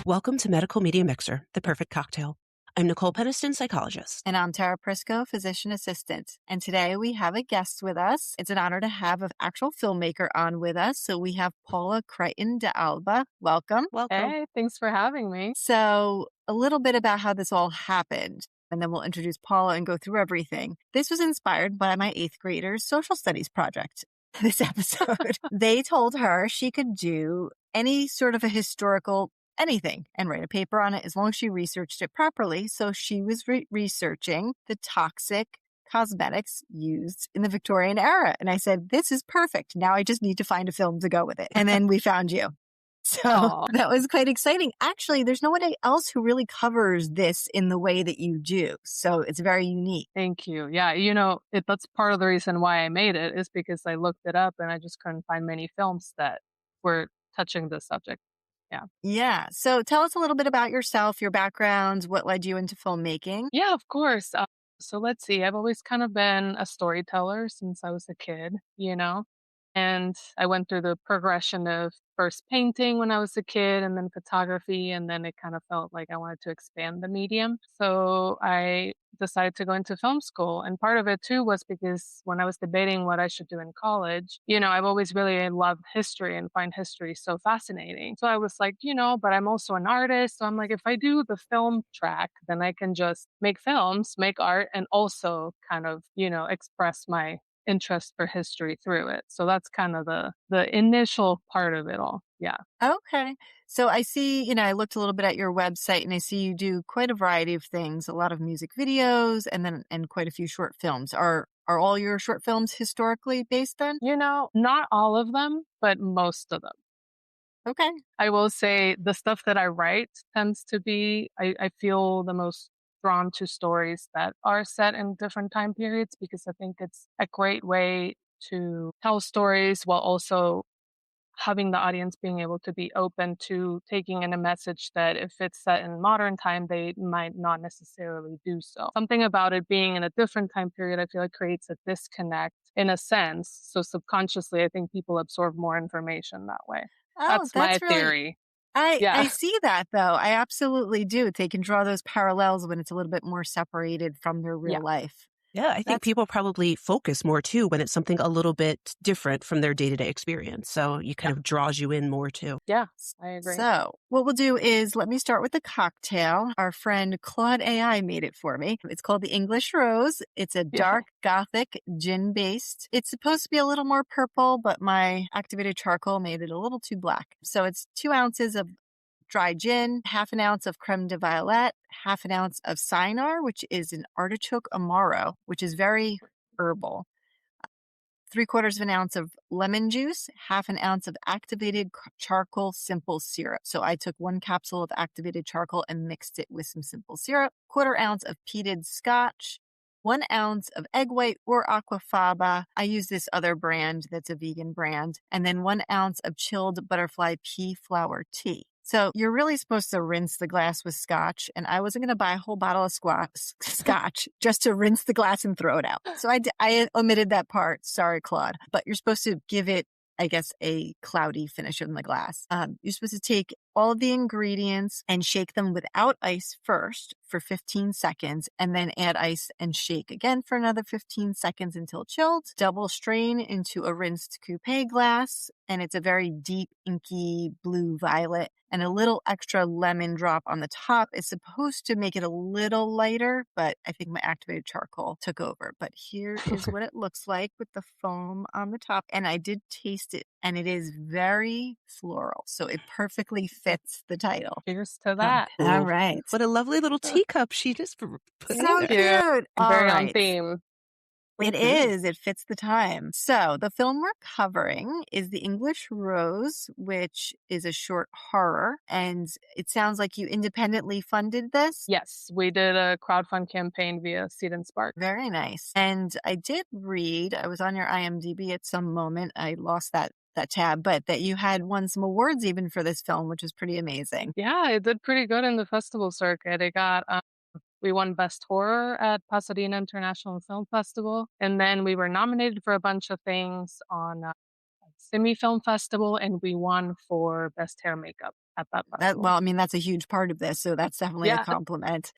Welcome to Medical Media Mixer, the perfect cocktail. I'm Nicole Peniston, psychologist. And I'm Tara Prisco, physician assistant. And today we have a guest with us. It's an honor to have an actual filmmaker on with us. So we have Paula Crichton De Alba. Welcome. Hey, thanks for having me. So a little bit about how this all happened, and then we'll introduce Paula and go through everything. This was inspired by my 8th graders' social studies project. This episode, they told her she could do any sort of a historical anything and write a paper on it as long as she researched it properly. So she was researching the toxic cosmetics used in the Victorian era. And I said, this is perfect. Now I just need to find a film to go with it. And then we found you. So that was quite exciting. Actually, there's nobody else who really covers this in the way that you do. So it's very unique. Thank you. Yeah, that's part of the reason why I made it is because I looked it up and I just couldn't find many films that were touching the subject. Yeah. So tell us a little bit about yourself, your background, what led you into filmmaking. Yeah, of course. So let's see. I've always kind of been a storyteller since I was a kid, and I went through the progression of first painting when I was a kid and then photography. And then it kind of felt like I wanted to expand the medium. So I decided to go into film school. And part of it too was because when I was debating what I should do in college, I've always really loved history and find history so fascinating. So I was like, but I'm also an artist. So I'm like, if I do the film track, then I can just make films, make art, and also kind of, express my interest for history through it. So that's kind of the initial part of it all. Yeah. Okay. So I see, I looked a little bit at your website and I see you do quite a variety of things, a lot of music videos and quite a few short films. Are all your short films historically based then? Not all of them, but most of them. Okay. I will say the stuff that I write tends to be, I feel the most drawn to stories that are set in different time periods because I think it's a great way to tell stories while also having the audience being able to be open to taking in a message that if it's set in modern time, they might not necessarily do so. Something about it being in a different time period, I feel like creates a disconnect in a sense. So subconsciously, I think people absorb more information that way. Oh, That's my really, theory. I see that though. I absolutely do. They can draw those parallels when it's a little bit more separated from their real life. Yeah, I think people probably focus more too when it's something a little bit different from their day-to-day experience. So you kind of draws you in more too. Yeah, I agree. So what we'll do is let me start with the cocktail. Our friend Claude AI made it for me. It's called the English Rose. It's a dark gothic gin based. It's supposed to be a little more purple, but my activated charcoal made it a little too black. So it's 2 ounces of dry gin, half an ounce of creme de violette, half an ounce of cynar, which is an artichoke amaro, which is very herbal, 3/4 of an ounce of lemon juice, half an ounce of activated charcoal simple syrup. So I took 1 capsule of activated charcoal and mixed it with some simple syrup, 1/4 ounce of peated scotch, 1 ounce of egg white or aquafaba. I use this other brand that's a vegan brand, and then 1 ounce of chilled butterfly pea flower tea. So you're really supposed to rinse the glass with scotch, and I wasn't going to buy a whole bottle of scotch just to rinse the glass and throw it out. So I omitted that part. Sorry, Claude. But you're supposed to give it, I guess, a cloudy finish in the glass. You're supposed to take all of the ingredients and shake them without ice first for 15 seconds, and then add ice and shake again for another 15 seconds until chilled. Double strain into a rinsed coupe glass, and it's a very deep, inky blue violet, and a little extra lemon drop on the top is supposed to make it a little lighter, but I think my activated charcoal took over. But here is what it looks like with the foam on the top, and I did taste it, and it is very floral, so it perfectly fits the title. Cheers to that. All right. What a lovely little teacup she just put So in there. cute. Very All on right. theme. It is. It fits the time. So the film we're covering is The English Rose, which is a short horror. And it sounds like you independently funded this. Yes, we did a crowdfund campaign via Seed and Spark. Very nice. And I did read, I was on your IMDb at some moment. I lost that tab, but that you had won some awards even for this film, which is pretty amazing. Yeah, it did pretty good in the festival circuit. It got we won Best Horror at Pasadena International Film Festival. And then we were nominated for a bunch of things on Simi Film Festival, and we won for Best Hair Makeup at that Well, festival. I mean, that's a huge part of this, so that's definitely a Yeah. compliment.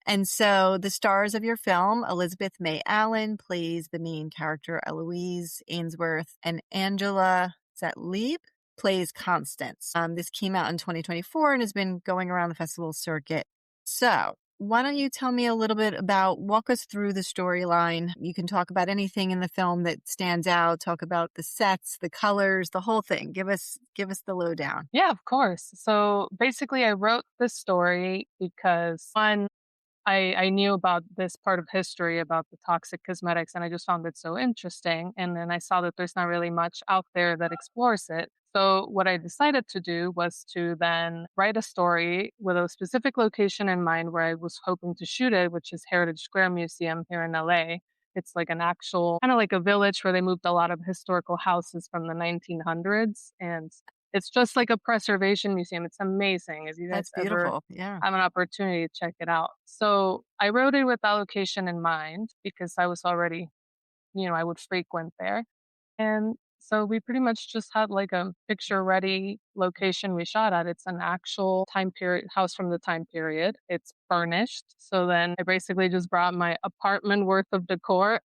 And so the stars of your film, Elizabeth May Allen plays the main character Eloise Ainsworth, and Angela, is that Lieb, plays Constance. This came out in 2024 and has been going around the festival circuit. So why don't you tell me a little bit walk us through the storyline. You can talk about anything in the film that stands out, talk about the sets, the colors, the whole thing. Give us the lowdown. Yeah, of course. So basically, I wrote this story because one, I knew about this part of history about the toxic cosmetics, and I just found it so interesting. And then I saw that there's not really much out there that explores it. So what I decided to do was to then write a story with a specific location in mind where I was hoping to shoot it, which is Heritage Square Museum here in LA. It's like an actual kind of like a village where they moved a lot of historical houses from the 1900s. And it's just like a preservation museum. It's amazing. If you guys That's ever beautiful. Yeah. have an opportunity to check it out. So I wrote it with that location in mind because I was already, I would frequent there. And so we pretty much just had like a picture ready location we shot at. It's an actual time period house from the time period. It's furnished. So then I basically just brought my apartment worth of decor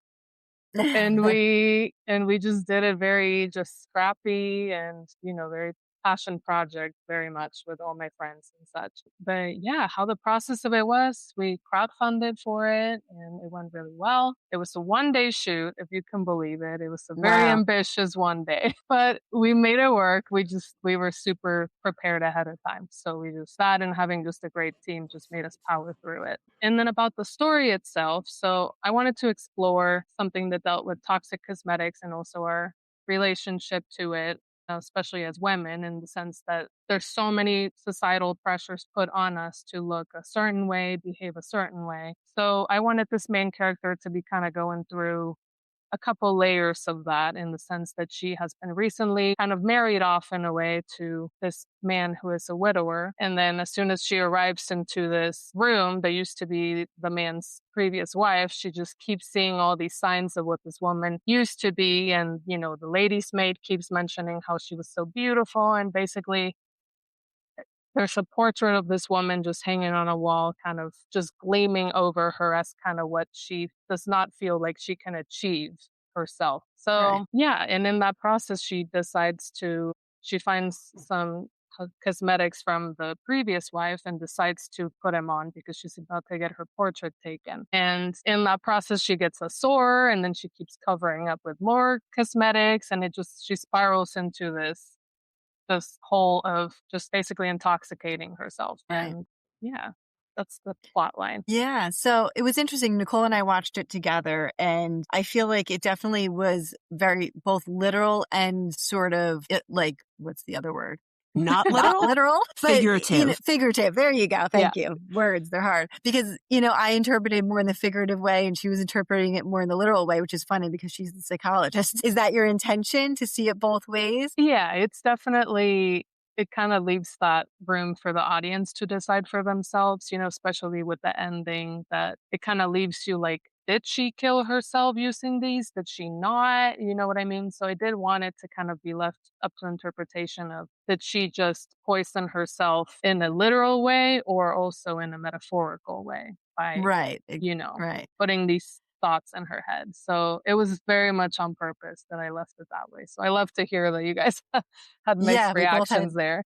and we just did it very just scrappy and very passion project very much with all my friends and such. But yeah, how the process of it was, we crowdfunded for it and it went really well. It was a 1 day shoot, if you can believe it. It was a very Wow. ambitious 1 day, but we made it work. We were super prepared ahead of time, so we just that and having just a great team just made us power through it. And then about the story itself, so I wanted to explore something that dealt with toxic cosmetics and also our relationship to it, especially as women, in the sense that there's so many societal pressures put on us to look a certain way, behave a certain way. So I wanted this main character to be kind of going through a couple layers of that, in the sense that she has been recently kind of married off in a way to this man who is a widower. And then as soon as she arrives into this room that used to be the man's previous wife, she just keeps seeing all these signs of what this woman used to be. And, the lady's maid keeps mentioning how she was so beautiful. And basically, there's a portrait of this woman just hanging on a wall, kind of just gleaming over her as kind of what she does not feel like she can achieve herself. Right. So, yeah. And in that process, she finds some cosmetics from the previous wife and decides to put them on because she's about to get her portrait taken. And in that process, she gets a sore and then she keeps covering up with more cosmetics, and she spirals into this whole of just basically intoxicating herself. Right. And yeah, that's the plot line. Yeah. So it was interesting. Nicole and I watched it together, and I feel like it definitely was very both literal and sort of like, what's the other word? Not Not literal, literal, but figurative. figurative. There you go. Yeah. Thank you. Words, they're hard because, I interpreted more in the figurative way and she was interpreting it more in the literal way, which is funny because she's the psychologist. Is that your intention, to see it both ways? Yeah, it's definitely, it kind of leaves that room for the audience to decide for themselves, especially with the ending, that it kind of leaves you like, did she kill herself using these? Did she not? You know what I mean? So I did want it to kind of be left up to interpretation of, did she just poison herself in a literal way or also in a metaphorical way by, Right. Right. putting these thoughts in her head. So it was very much on purpose that I left it that way. So I love to hear that you guys had mixed Yeah. We both had. reactions there.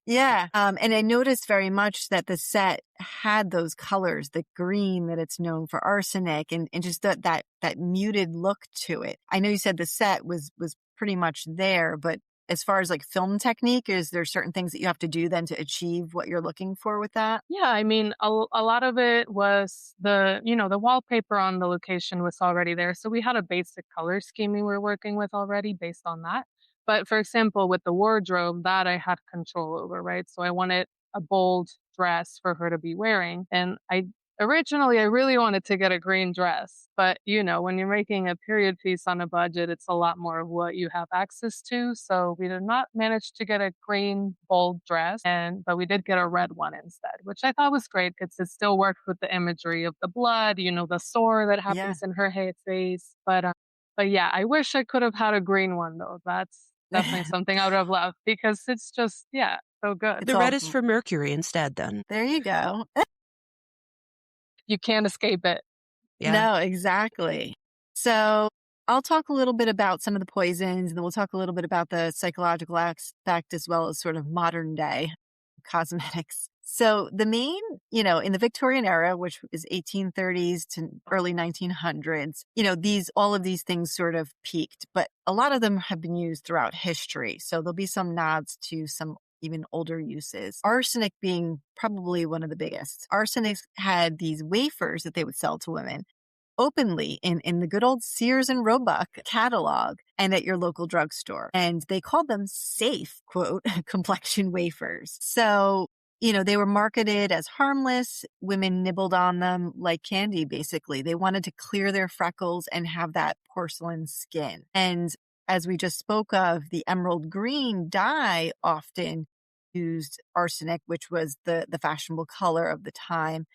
Yeah. And I noticed very much that the set had those colors, the green that it's known for arsenic, and just that muted look to it. I know you said the set was pretty much there, but as far as like film technique, is there certain things that you have to do then to achieve what you're looking for with that? Yeah, I mean, a lot of it was the wallpaper on the location was already there. So we had a basic color scheme we were working with already based on that. But for example, with the wardrobe, that I had control over, right? So I wanted a bold dress for her to be wearing. And originally I really wanted to get a green dress. But when you're making a period piece on a budget, it's a lot more of what you have access to. So we did not manage to get a green bold dress, but we did get a red one instead, which I thought was great because it still worked with the imagery of the blood, the sore that Yeah. happens in her face. But yeah, I wish I could have had a green one though. That's definitely something I would have loved because it's just, yeah, So good. It's The red all, is for mercury instead then. there you go. You can't escape it. Yeah. No, exactly. So I'll talk a little bit about some of the poisons, and then we'll talk a little bit about the psychological aspect as well as sort of modern day cosmetics. So the main, in the Victorian era, which is 1830s to early 1900s, all of these things sort of peaked, but a lot of them have been used throughout history. So there'll be some nods to some even older uses. Arsenic being probably one of the biggest. Arsenic had these wafers that they would sell to women openly in the good old Sears and Roebuck catalog and at your local drugstore. And they called them safe, quote, complexion wafers. So, they were marketed as harmless. Women nibbled on them like candy, basically. They wanted to clear their freckles and have that porcelain skin. And as we just spoke of, the emerald green dye often used arsenic, which was the fashionable color of the time.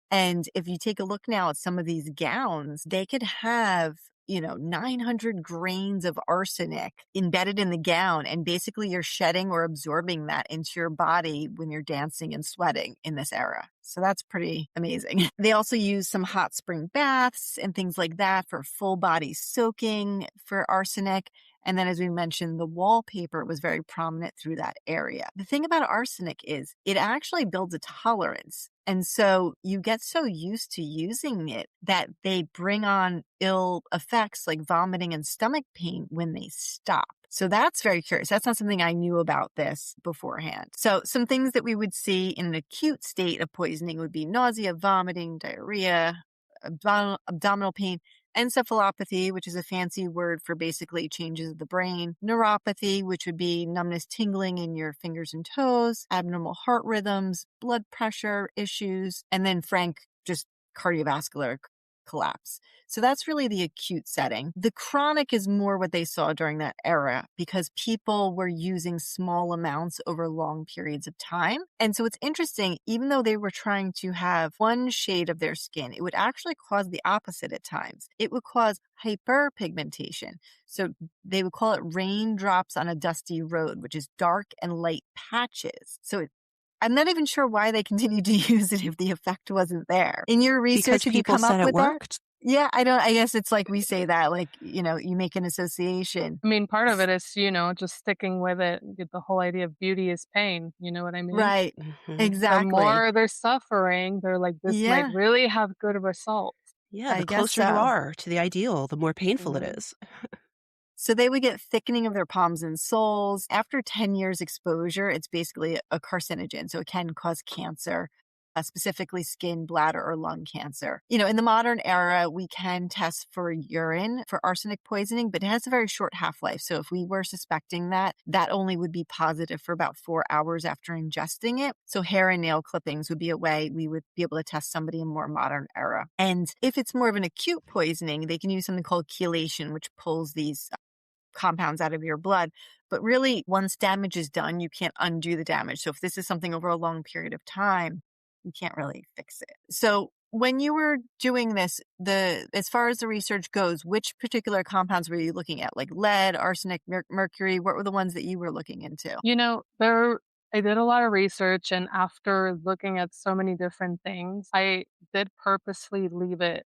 And if you take a look now at some of these gowns, they could have, 900 grains of arsenic embedded in the gown. And basically you're shedding or absorbing that into your body when you're dancing and sweating in this era. So that's pretty amazing. They also use some hot spring baths and things like that for full body soaking for arsenic. And then, as we mentioned, the wallpaper was very prominent through that area. The thing about arsenic is it actually builds a tolerance. And so you get so used to using it that they bring on ill effects like vomiting and stomach pain when they stop. So that's very curious. That's not something I knew about this beforehand. So some things that we would see in an acute state of poisoning would be nausea, vomiting, diarrhea, abdominal pain, encephalopathy, which is a fancy word for basically changes of the brain, neuropathy, which would be numbness, tingling in your fingers and toes, abnormal heart rhythms, blood pressure issues, and then frank, just cardiovascular collapse. So that's really the acute setting. The chronic is more what they saw during that era because people were using small amounts over long periods of time. And so it's interesting, even though they were trying to have one shade of their skin, it would actually cause the opposite at times. It would cause hyperpigmentation. So they would call it raindrops on a dusty road, which is dark and light patches. So I'm not even sure why they continued to use it if the effect wasn't there. In your research, Because have you people come up said it with that? worked. Yeah, I guess it's like we say that, like, you make an association. I mean, part of it is, just sticking with it. The whole idea of beauty is pain. You know what I mean? Right. Mhm. The Exactly. more they're suffering, they're like, this might Yeah, really have good results. Yeah, the I guess closer you so. are to the ideal, the more painful it Mhm. is. So they would get thickening of their palms and soles. After 10 years exposure, it's basically a carcinogen. So it can cause cancer, specifically skin, bladder, or lung cancer. In the modern era, we can test for urine for arsenic poisoning, but it has a very short half-life. So if we were suspecting that, that only would be positive for about 4 hours after ingesting it. So hair and nail clippings would be a way we would be able to test somebody in more modern era. And if it's more of an acute poisoning, they can use something called chelation, which pulls these compounds out of your blood. But really, once damage is done, you can't undo the damage. So if this is something over a long period of time, you can't really fix it. So when you were doing this, as far as the research goes, which particular compounds were you looking at? Like lead, arsenic, mercury? What were the ones that you were looking into? I did a lot of research, and after looking at so many different things, I did purposely leave it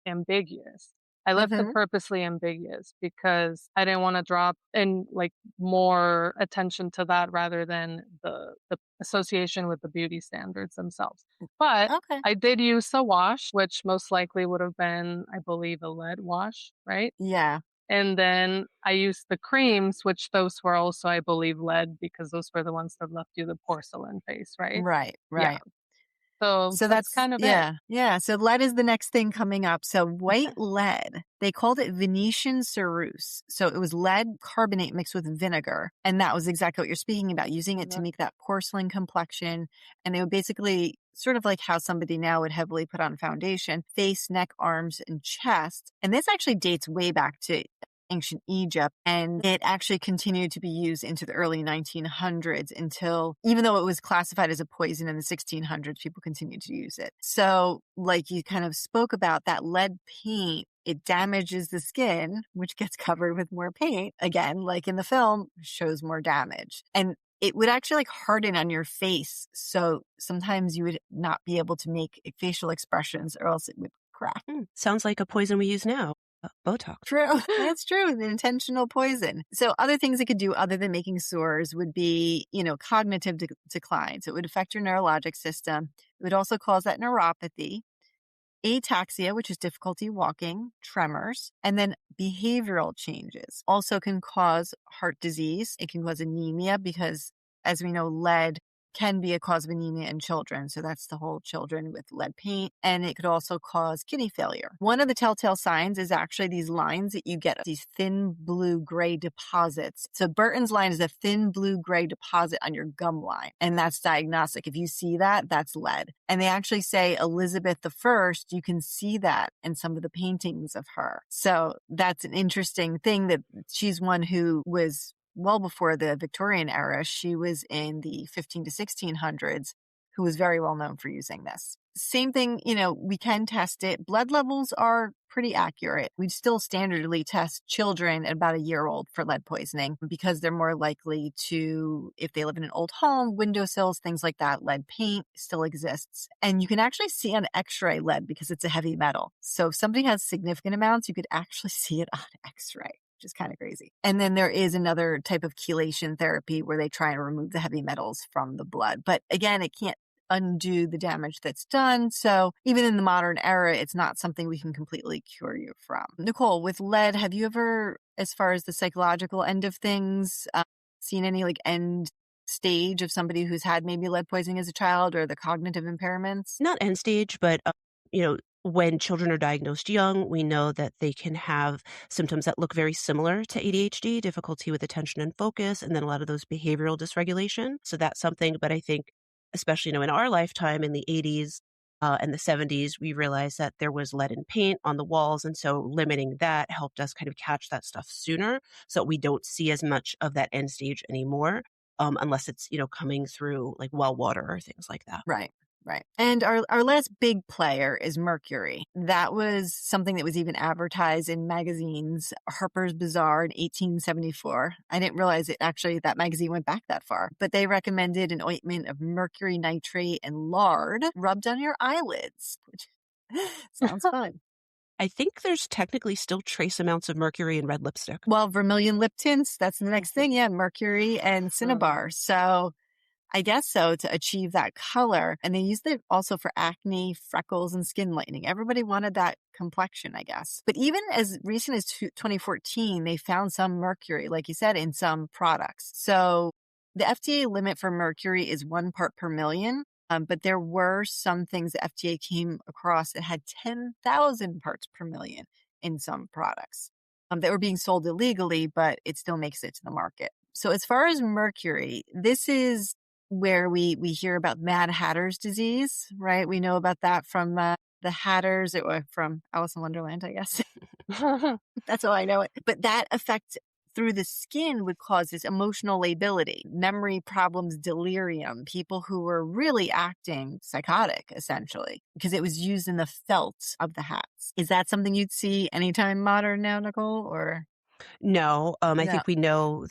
ambiguous. I left it Mm-hmm. purposely ambiguous because I didn't want to drop in like more attention to that rather than the association with the beauty standards themselves. But Okay. I did use a wash, which most likely would have been, I believe, a lead wash, right? Yeah. And then I used the creams, which those were also, I believe, lead because those were the ones that left you the porcelain face, right? Right. Yeah. Right. So So that's that's, kind of it. yeah. Yeah. So lead is the next thing coming up. So white lead, they called it Venetian ceruse. So it was lead carbonate mixed with vinegar. And that was exactly what you're speaking about, using it to make that porcelain complexion. And they would basically sort of like how somebody now would heavily put on foundation, face, neck, arms, and chest. And this actually dates way back to ancient Egypt, and it actually continued to be used into the early 1900s until, even though it was classified as a poison in the 1600s, people continued to use it. So like you kind of spoke about, that lead paint, it damages the skin, which gets covered with more paint. Again, like in the film, shows more damage. And it would actually like harden on your face. So sometimes you would not be able to make facial expressions or else it would crack. Sounds like a poison we use now, Botox. True. That's true. An intentional poison. So other things it could do other than making sores would be, cognitive decline. So it would affect your neurologic system. It would also cause that neuropathy, ataxia, which is difficulty walking, tremors, and then behavioral changes. Also can cause heart disease. It can cause anemia because, as we know, lead can be a cause of anemia in children. So that's the whole children with lead paint. And it could also cause kidney failure. One of the telltale signs is actually these lines that you get, these thin blue-gray deposits. So Burton's line is a thin blue-gray deposit on your gum line. And that's diagnostic. If you see that, that's lead. And they actually say Elizabeth I, you can see that in some of the paintings of her. So that's an interesting thing that she's one who was well before the Victorian era. She was in the 15 to 1600s, who was very well known for using this. Same thing, we can test it. Blood levels are pretty accurate. We still standardly test children at about a year old for lead poisoning because they're more likely to, if they live in an old home, windowsills, things like that, lead paint still exists. And you can actually see on x-ray lead because it's a heavy metal. So if somebody has significant amounts, you could actually see it on x-ray, which is kind of crazy. And then there is another type of chelation therapy where they try and remove the heavy metals from the blood. But again, it can't undo the damage that's done. So even in the modern era, it's not something we can completely cure you from. Nicole, with lead, have you ever, as far as the psychological end of things, seen any like end stage of somebody who's had maybe lead poisoning as a child or the cognitive impairments? Not end stage, but, when children are diagnosed young, we know that they can have symptoms that look very similar to ADHD, difficulty with attention and focus, and then a lot of those behavioral dysregulation. So that's something, but I think, especially, in our lifetime in the 80s and the 70s, we realized that there was lead in paint on the walls. And so limiting that helped us kind of catch that stuff sooner so we don't see as much of that end stage anymore, unless it's, coming through like well water or things like that. Right. Right. And our last big player is mercury. That was something that was even advertised in magazines, Harper's Bazaar in 1874. I didn't realize that magazine went back that far, but they recommended an ointment of mercury nitrate and lard rubbed on your eyelids, which sounds fun. I think there's technically still trace amounts of mercury in red lipstick. Well, vermilion lip tints, that's the next thing. Yeah, mercury and cinnabar. So I guess so, to achieve that color. And they used it also for acne, freckles, and skin lightening. Everybody wanted that complexion, I guess. But even as recent as 2014, they found some mercury, like you said, in some products. So the FDA limit for mercury is 1 part per million. But there were some things the FDA came across that had 10,000 parts per million in some products that were being sold illegally, but it still makes it to the market. So as far as mercury, this is where we hear about Mad Hatter's disease, right? We know about that from the Hatters, from Alice in Wonderland, I guess. That's all I know. But that effect through the skin would cause this emotional lability, memory problems, delirium, people who were really acting psychotic, essentially, because it was used in the felt of the hats. Is that something you'd see anytime modern now, Nicole, or? No, I No. think we know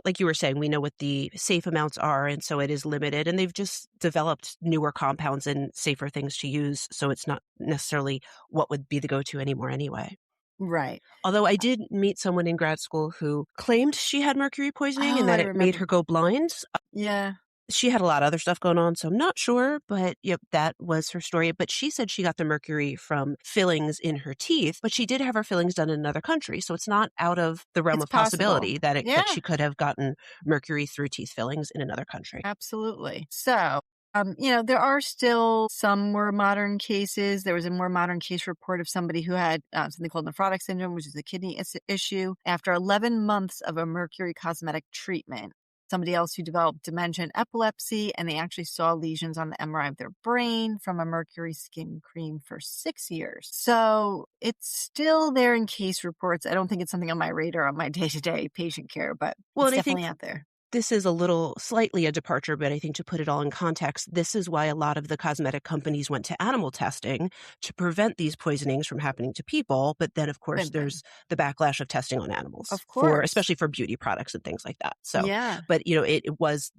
like you were saying, we know what the safe amounts are, and so it is limited. And they've just developed newer compounds and safer things to use, so it's not necessarily what would be the go-to anymore anyway. Right. Although I did meet someone in grad school who claimed she had mercury poisoning and Oh, that I it made remember. her go blind. Yeah. She had a lot of other stuff going on, so I'm not sure, but yep, that was her story. But she said she got the mercury from fillings in her teeth, but she did have her fillings done in another country. So it's not out of the realm It's of possibility possible. that Yeah. that she could have gotten mercury through teeth fillings in another country. Absolutely. So, there are still some more modern cases. There was a more modern case report of somebody who had something called nephrotic syndrome, which is a kidney issue. After 11 months of a mercury cosmetic treatment, somebody else who developed dementia and epilepsy, and they actually saw lesions on the MRI of their brain from a mercury skin cream for 6 years. So it's still there in case reports. I don't think it's something on my radar on my day-to-day patient care, but Well, it's and I definitely think out there. This is a little slightly a departure, but I think to put it all in context, this is why a lot of the cosmetic companies went to animal testing to prevent these poisonings from happening to people. But then, of course, But then, there's the backlash of testing on animals of for, course. especially for beauty products and things like that. So, Yeah. but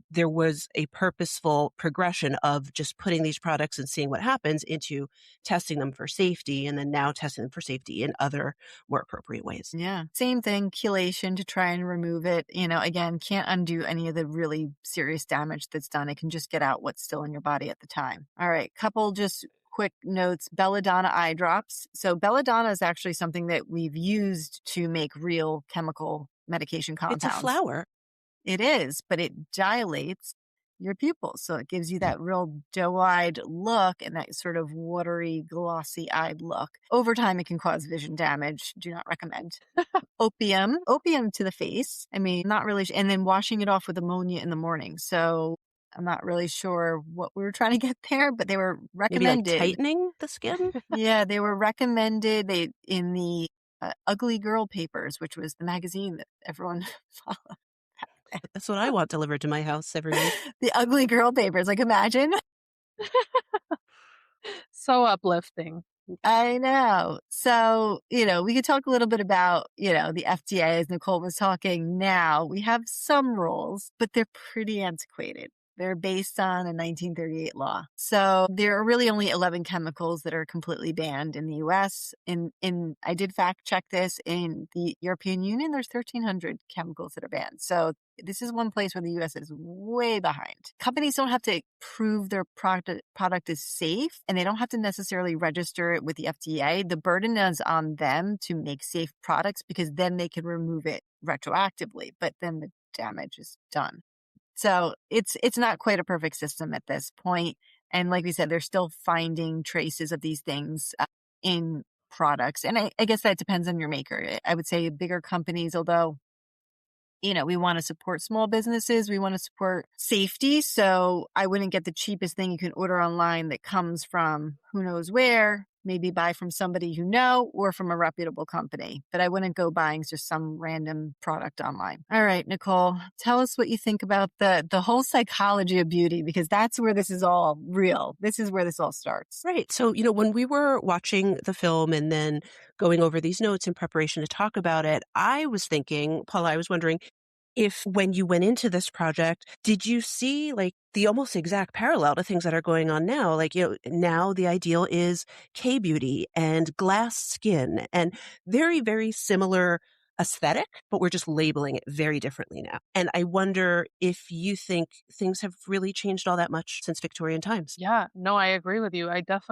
there was a purposeful progression of just putting these products and seeing what happens into testing them for safety and then now testing them for safety in other more appropriate ways. Yeah. Same thing, chelation to try and remove it. Again, can't undo any of the really serious damage that's done. It can just get out what's still in your body at the time. All right. Couple just quick notes. Belladonna eye drops. So belladonna is actually something that we've used to make real chemical medication It's a compounds. flower. It is, but it dilates your pupils. So it gives you that real doe-eyed look and that sort of watery, glossy-eyed look. Over time, it can cause vision damage. Do not recommend. Opium to the face. I mean, not really. And then washing it off with ammonia in the morning. So I'm not really sure what we were trying to get there, but they were Maybe like recommended. tightening the skin. Yeah, they were recommended. They in the Ugly Girl Papers, which was the magazine that everyone followed. That's what I want delivered to my house every week. The Ugly Girl Papers, like, imagine. So uplifting. I know. So, we could talk a little bit about, the FDA, as Nicole was talking now. We have some rules, but they're pretty antiquated. They're based on a 1938 law. So there are really only 11 chemicals that are completely banned in the US. I did fact check this. In the European Union, there's 1,300 chemicals that are banned. So this is one place where the US is way behind. Companies don't have to prove their product is safe, and they don't have to necessarily register it with the FDA. The burden is on them to make safe products because then they can remove it retroactively, but then the damage is done. So it's not quite a perfect system at this point. And like we said, they're still finding traces of these things in products. And I guess that depends on your maker. I would say bigger companies, although we want to support small businesses. We want to support safety. So I wouldn't get the cheapest thing you can order online that comes from who knows where, maybe buy from somebody you know or from a reputable company. But I wouldn't go buying just some random product online. All right, Nicole, tell us what you think about the whole psychology of beauty, because that's where this is all real. This is where this all starts. Right. So, when we were watching the film and then going over these notes in preparation to talk about it, I was thinking, Paula, I was wondering if when you went into this project, did you see like the almost exact parallel to things that are going on now? Like, now the ideal is K-beauty and glass skin and very, very similar aesthetic, but we're just labeling it very differently now. And I wonder if you think things have really changed all that much since Victorian times. Yeah, no, I agree with you. I don't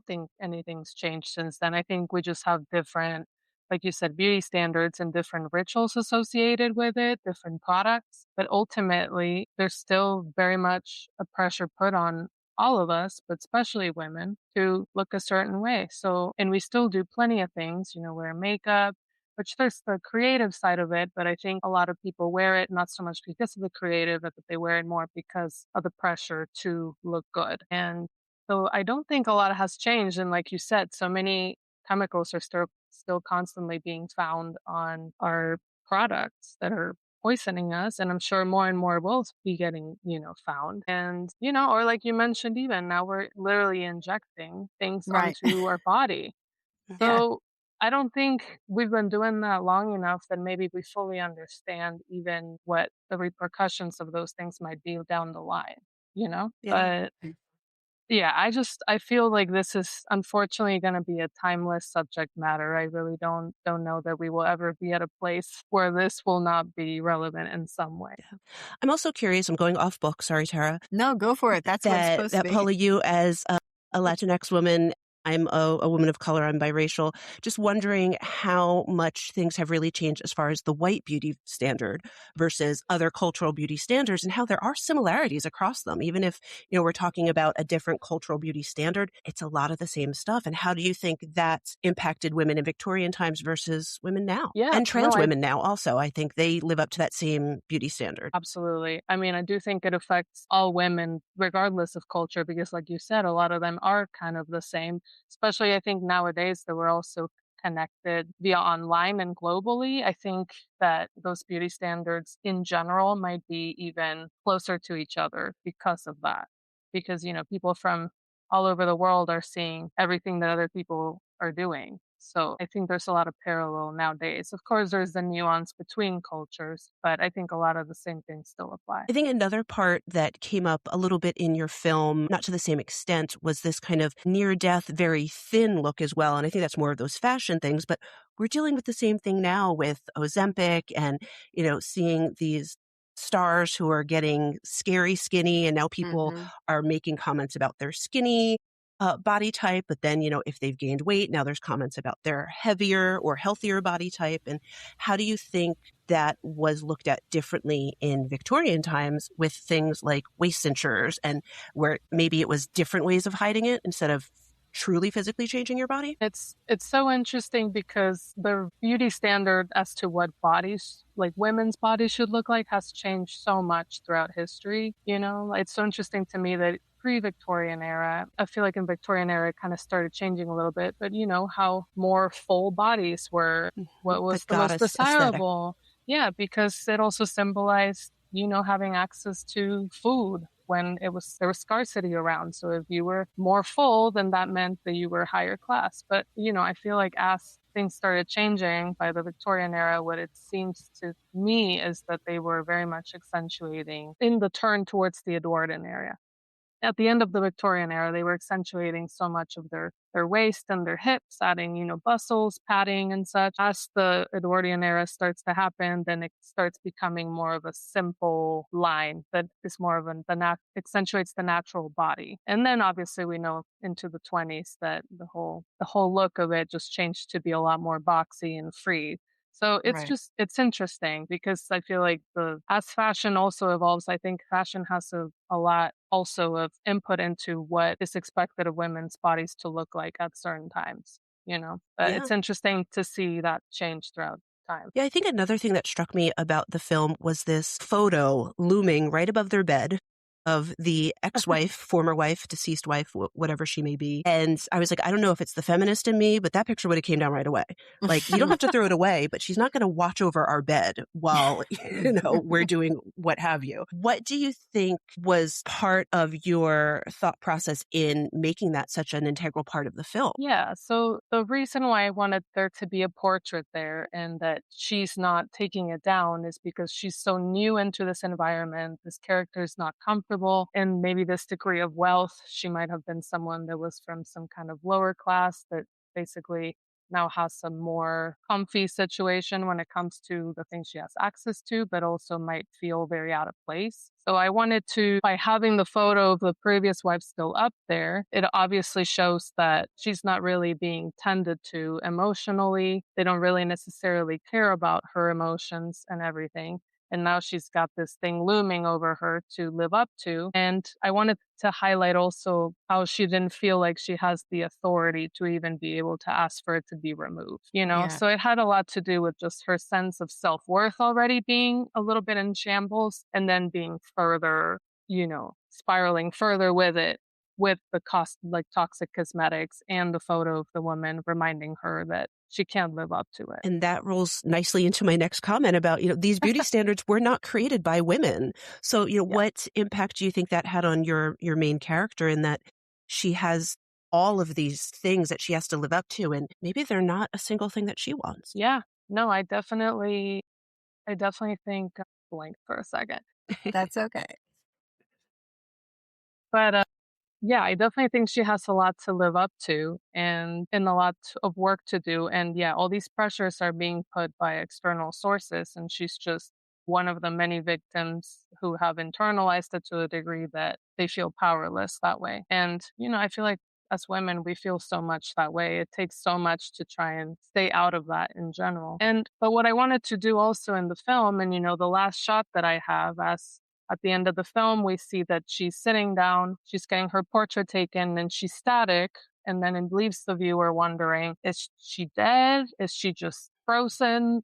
think anything's changed since then. I think we just have different, like you said, beauty standards and different rituals associated with it, different products. But ultimately, there's still very much a pressure put on all of us, but especially women, to look a certain way. So, and we still do plenty of things, wear makeup, which there's the creative side of it, but I think a lot of people wear it not so much because of the creative, but that they wear it more because of the pressure to look good. And so I don't think a lot has changed. And like you said, so many chemicals are still constantly being found on our products that are poisoning us. And I'm sure more and more will be getting, found. And, or like you mentioned, even now we're literally injecting things Right. onto our body. Yeah. So I don't think we've been doing that long enough that maybe we fully understand even what the repercussions of those things might be down the line. Yeah. But yeah, I feel like this is unfortunately going to be a timeless subject matter. I really don't know that we will ever be at a place where this will not be relevant in some way. I'm also curious, I'm going off book, sorry, Tara, No, go for it. That's what it's supposed to that be. Paula, you as a Latinx woman, I'm a woman of color, I'm biracial, just wondering how much things have really changed as far as the white beauty standard versus other cultural beauty standards and how there are similarities across them. Even if, we're talking about a different cultural beauty standard, it's a lot of the same stuff. And how do you think that's impacted women in Victorian times versus women now? Yeah, And no, trans women now also, I think they live up to that same beauty standard. absolutely. I mean, I do think it affects all women, regardless of culture, because, like you said, a lot of them are kind of the same. Especially, I think nowadays that we're also connected via online and globally, I think that those beauty standards in general might be even closer to each other because of that. Because, people from all over the world are seeing everything that other people are doing. So I think there's a lot of parallel nowadays. Of course, there's the nuance between cultures, but I think a lot of the same things still apply. I think another part that came up a little bit in your film, not to the same extent, was this kind of near death, very thin look as well. And I think that's more of those fashion things, but we're dealing with the same thing now with Ozempic and, seeing these stars who are getting scary skinny. And now people Hmm. are making comments about their skinny body type. But then, if they've gained weight, now there's comments about their heavier or healthier body type. And how do you think that was looked at differently in Victorian times with things like waist cinchers and where maybe it was different ways of hiding it instead of truly physically changing your body? It's so interesting because the beauty standard as to what bodies, like women's bodies should look like, has changed so much throughout history. It's so interesting to me that pre-Victorian era, I feel like in Victorian era it kind of started changing a little bit, but how more full bodies were Mhm. what The was the most goddess aesthetic. desirable. Yeah, because it also symbolized, having access to food when there was scarcity around. So if you were more full, then that meant that you were higher class. But, I feel like as things started changing by the Victorian era, what it seems to me is that they were very much accentuating in the turn towards the Edwardian era. At the end of the Victorian era, they were accentuating so much of their waist and their hips, adding, bustles, padding, and such. As the Edwardian era starts to happen, then it starts becoming more of a simple line that is more of accentuates the natural body. And then obviously we know into the 20s that the whole look of it just changed to be a lot more boxy and free. So Right. it's interesting because I feel like as fashion also evolves, I think fashion has a lot also of input into what is expected of women's bodies to look like at certain times. But Yeah. it's interesting to see that change throughout time. Yeah, I think another thing that struck me about the film was this photo looming right above their bed of the ex-wife, former wife, deceased wife, whatever she may be. And I was like, I don't know if it's the feminist in me, but that picture would have came down right away. Like, you don't have to throw it away, but she's not going to watch over our bed while, we're doing what have you. What do you think was part of your thought process in making that such an integral part of the film? Yeah, so the reason why I wanted there to be a portrait there and that she's not taking it down is because she's so new into this environment. This character is not comfortable, and maybe this degree of wealth. She might have been someone that was from some kind of lower class that basically now has some more comfy situation when it comes to the things she has access to, but also might feel very out of place. So I wanted to, by having the photo of the previous wife still up there, it obviously shows that she's not really being tended to emotionally. They don't really necessarily care about her emotions and everything. And now she's got this thing looming over her to live up to. And I wanted to highlight also how she didn't feel like she has the authority to even be able to ask for it to be removed. Yeah. So it had a lot to do with just her sense of self worth already being a little bit in shambles and then being further, spiraling further with it with the cost, like toxic cosmetics and the photo of the woman reminding her that she can't live up to it. And that rolls nicely into my next comment about, these beauty standards were not created by women. So, Yeah. what impact do you think that had on your main character in that she has all of these things that she has to live up to, and maybe they're not a single thing that she wants? Yeah. No, I definitely think blank for a second. That's okay. But yeah, I definitely think she has a lot to live up to and a lot of work to do. And yeah, all these pressures are being put by external sources, and she's just one of the many victims who have internalized it to a degree that they feel powerless that way. And I feel like as women, we feel so much that way. It takes so much to try and stay out of that in general. But what I wanted to do also in the film, and the last shot that I have as at the end of the film, we see that she's sitting down, she's getting her portrait taken, and she's static. And then it leaves the viewer wondering, is she dead? Is she just frozen,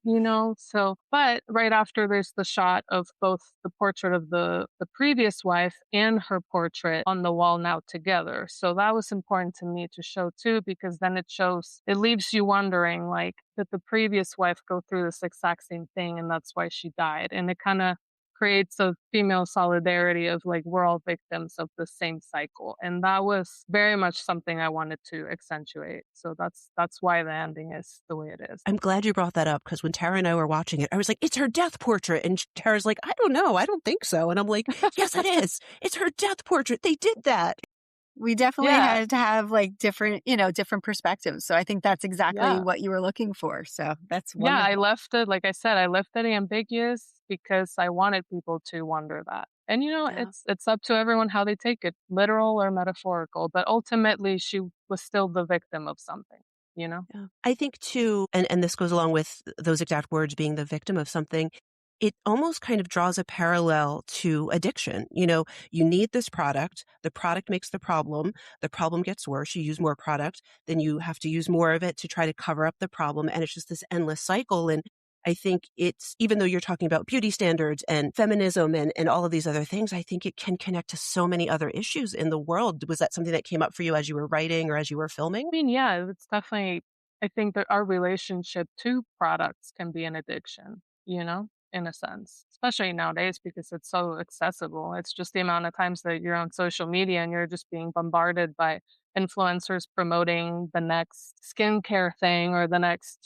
So, but right after there's the shot of both the portrait of the previous wife and her portrait on the wall now together. So that was important to me to show too, because then it leaves you wondering, like, did the previous wife go through this exact same thing and that's why she died? And it kind of creates a female solidarity of like we're all victims of the same cycle, and that was very much something I wanted to accentuate. So that's why the ending is the way it is. I'm glad you brought that up because when Tara and I were watching it, I was like, it's her death portrait. And Tara's like, I don't know. I don't think so. And I'm like, yes, it is. It's her death portrait. They did that. We definitely Yeah, had to have like different perspectives. So I think that's exactly yeah, what you were looking for. So that's yeah. I wonderful. left it, like I said, I left it ambiguous because I wanted people to wonder that. And Yeah. it's up to everyone how they take it, literal or metaphorical. But ultimately, she was still the victim of something. You know. Yeah. I think too, and this goes along with those exact words, being the victim of something, it almost kind of draws a parallel to addiction. You need this product, the product makes the problem gets worse, you use more product, then you have to use more of it to try to cover up the problem, and it's just this endless cycle. And I think it's, even though you're talking about beauty standards and feminism and all of these other things, I think it can connect to so many other issues in the world. Was that something that came up for you as you were writing or as you were filming? I mean, yeah, it's definitely, I think that our relationship to products can be an addiction, in a sense, especially nowadays because it's so accessible. It's just the amount of times that you're on social media and you're just being bombarded by influencers promoting the next skincare thing or the next,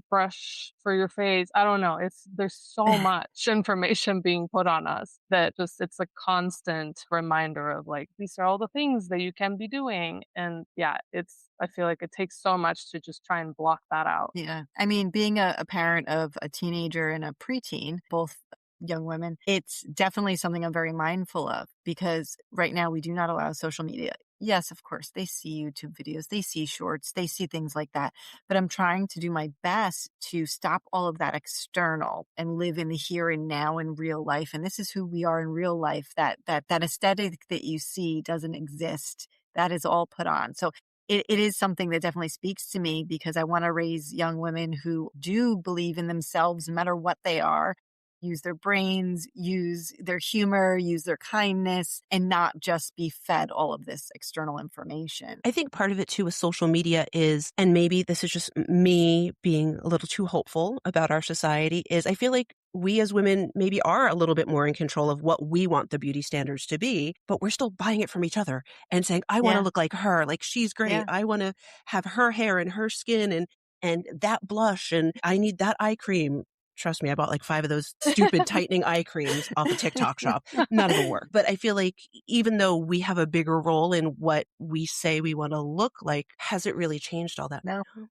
brush for your face. I don't know. There's so much information being put on us that just it's a constant reminder of like these are all the things that you can be doing. And yeah, I feel like it takes so much to just try and block that out. Yeah. I mean, being a parent of a teenager and a preteen, both young women, it's definitely something I'm very mindful of because right now we do not allow social media. Yes, of course, they see YouTube videos, they see shorts, they see things like that. But I'm trying to do my best to stop all of that external and live in the here and now in real life. And this is who we are in real life. That aesthetic that you see doesn't exist. That is all put on. So it is something that definitely speaks to me because I want to raise young women who do believe in themselves, no matter what they are, use their brains, use their humor, use their kindness, and not just be fed all of this external information. I think part of it too with social media is, and maybe this is just me being a little too hopeful about our society, is I feel like we as women maybe are a little bit more in control of what we want the beauty standards to be, but we're still buying it from each other and saying, I want to Yeah. look like her, like she's great. Yeah. I want to have her hair and her skin and that blush and I need that eye cream. Trust me, I bought like 5 of those stupid tightening eye creams off a TikTok shop. None of them work. But I feel like even though we have a bigger role in what we say we want to look like, has it really changed all that? No. No.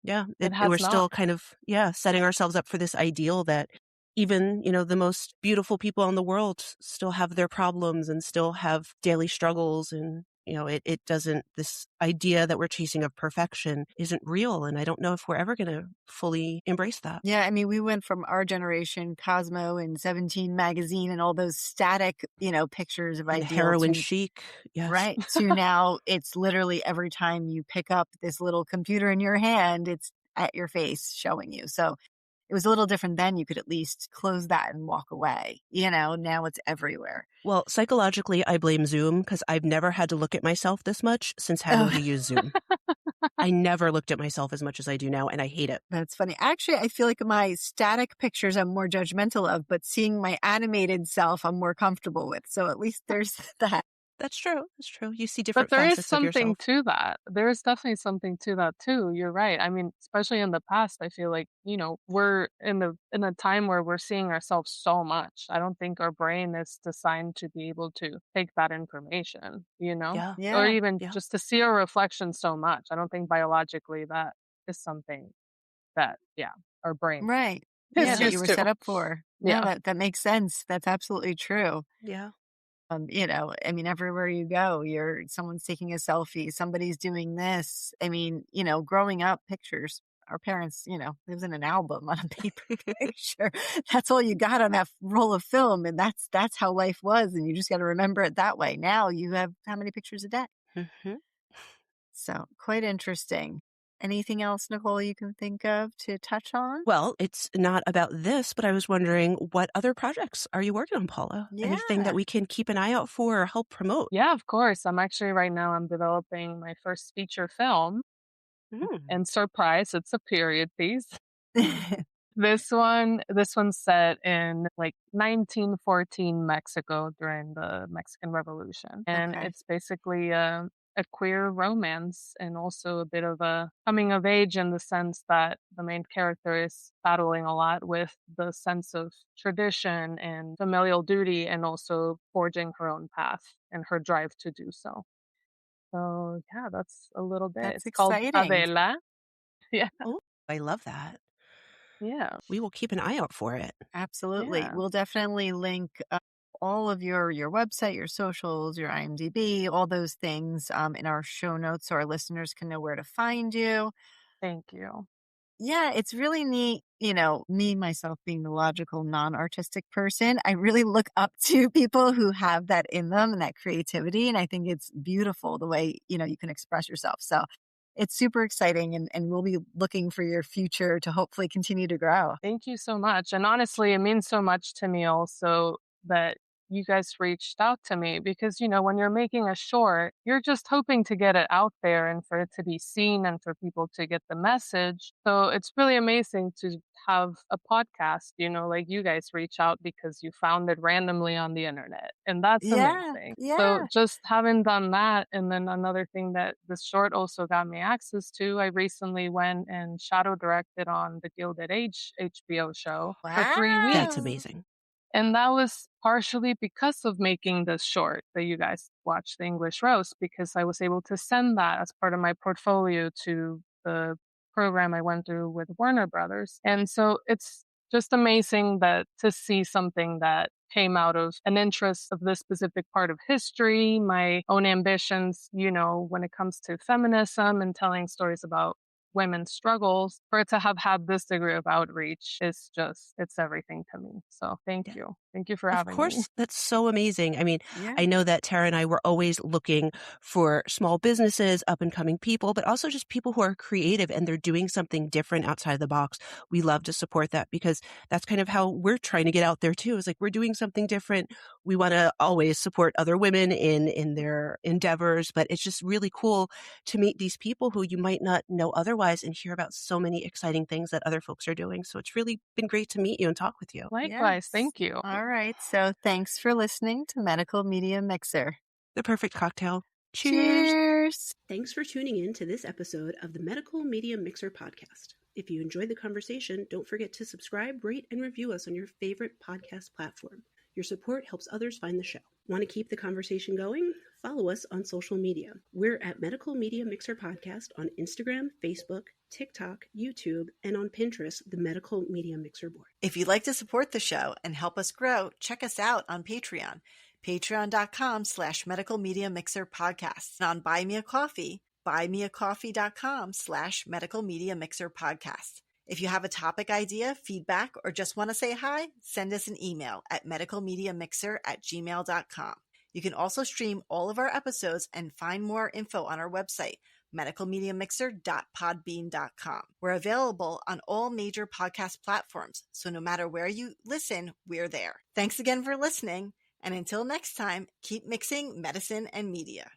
Yeah, It we're has not. still kind of, yeah, setting ourselves up for this ideal that even, the most beautiful people in the world still have their problems and still have daily struggles. And, it doesn't, this idea that we're chasing of perfection isn't real. And I don't know if we're ever going to fully embrace that. Yeah, I mean, we went from our generation, Cosmo and 17 magazine and all those static, pictures of And ideal heroin to chic. Yes. right to now it's literally every time you pick up this little computer in your hand, it's at your face showing you. So it was a little different then. You could at least close that and walk away. Now it's everywhere. Well, psychologically, I blame Zoom because I've never had to look at myself this much since having to Oh, use Zoom. I never looked at myself as much as I do now, and I hate it. that's funny. Actually, I feel like my static pictures I'm more judgmental of, but seeing my animated self I'm more comfortable with. So at least there's that. That's true. That's true. You see But different there is facets of something yourself. to that. There is definitely something to that too. You're right. I mean, especially in the past, I feel like, we're in a time where we're seeing ourselves so much. I don't think our brain is designed to be able to take that information, Yeah. or Yeah, even Yeah. just to see a reflection so much. I don't think biologically that is something that, yeah, our brain right. Yeah, is that you used were to. set up for. No, Yeah. that makes sense. That's absolutely true. Yeah. I mean, everywhere you go, someone's taking a selfie, somebody's doing this. I mean, growing up, pictures, our parents, it was in an album on a paper picture. That's all you got on that roll of film, and that's how life was, and you just got to remember it that way. Now you have how many pictures a day? Mhm. So quite interesting. Anything else, Nicole, you can think of to touch on? Well, it's not about this, but I was wondering what other projects are you working on, Paula? Anything that Yeah. we can keep an eye out for or help promote? Yeah, of course. I'm actually right now I'm developing my first feature film, Mm, and surprise, it's a period piece. This one's set in like 1914 Mexico during the Mexican Revolution. And Okay. it's basically a queer romance and also a bit of a coming of age in the sense that the main character is battling a lot with the sense of tradition and familial duty and also forging her own path and her drive to do so. So yeah, that's a little bit. That's It's called exciting. Adela. Yeah. oh, I love that. Yeah. We will keep an eye out for it. Absolutely. Yeah. We'll definitely link all of your website, your socials, your IMDb, all those things in our show notes so our listeners can know where to find you. Thank you. Yeah, it's really neat. Me, myself being the logical, non artistic person, I really look up to people who have that in them and that creativity. And I think it's beautiful the way, you can express yourself. So it's super exciting. And we'll be looking for your future to hopefully continue to grow. Thank you so much. And honestly, it means so much to me also that you guys reached out to me because, when you're making a short, you're just hoping to get it out there and for it to be seen and for people to get the message. So it's really amazing to have a podcast, like you guys reach out because you found it randomly on the internet. And that's Yeah. amazing. So Yeah. just having done that, and then another thing that this short also got me access to, I recently went and shadow directed on the Gilded Age HBO show for 3 weeks. That's Wow. amazing. And that was partially because of making this short that you guys watched, the English roast, because I was able to send that as part of my portfolio to the program I went through with Warner Brothers. And so it's just amazing that to see something that came out of an interest of this specific part of history, my own ambitions, when it comes to feminism and telling stories about women's struggles, for it to have had this degree of outreach is just, it's everything to me. So thank Yeah. you. Thank you for Of having me. course, that's so amazing. I mean, Yeah. I know that Tara and I were always looking for small businesses, up and coming people, but also just people who are creative and they're doing something different outside the box. We love to support that because that's kind of how we're trying to get out there too. Is like we're doing something different. We want to always support other women in their endeavors, but it's just really cool to meet these people who you might not know otherwise and hear about so many exciting things that other folks are doing. So it's really been great to meet you and talk with you. Likewise. Yes. Thank you. All right. So thanks for listening to Medical Media Mixer. The perfect cocktail. Cheers. Cheers. Thanks for tuning in to this episode of the Medical Media Mixer podcast. If you enjoyed the conversation, don't forget to subscribe, rate, and review us on your favorite podcast platform. Your support helps others find the show. Want to keep the conversation going? Follow us on social media. We're at Medical Media Mixer Podcast on Instagram, Facebook, TikTok, YouTube, and on Pinterest, the Medical Media Mixer board. If you'd like to support the show and help us grow, check us out on Patreon, patreon.com/Medical Media Mixer Podcast. And on Buy Me a Coffee, buymeacoffee.com/Medical Media Mixer Podcast. If you have a topic idea, feedback, or just want to say hi, send us an email at medicalmediamixer@gmail.com. You can also stream all of our episodes and find more info on our website, medicalmediamixer.podbean.com. We're available on all major podcast platforms, so no matter where you listen, we're there. Thanks again for listening, and until next time, keep mixing medicine and media.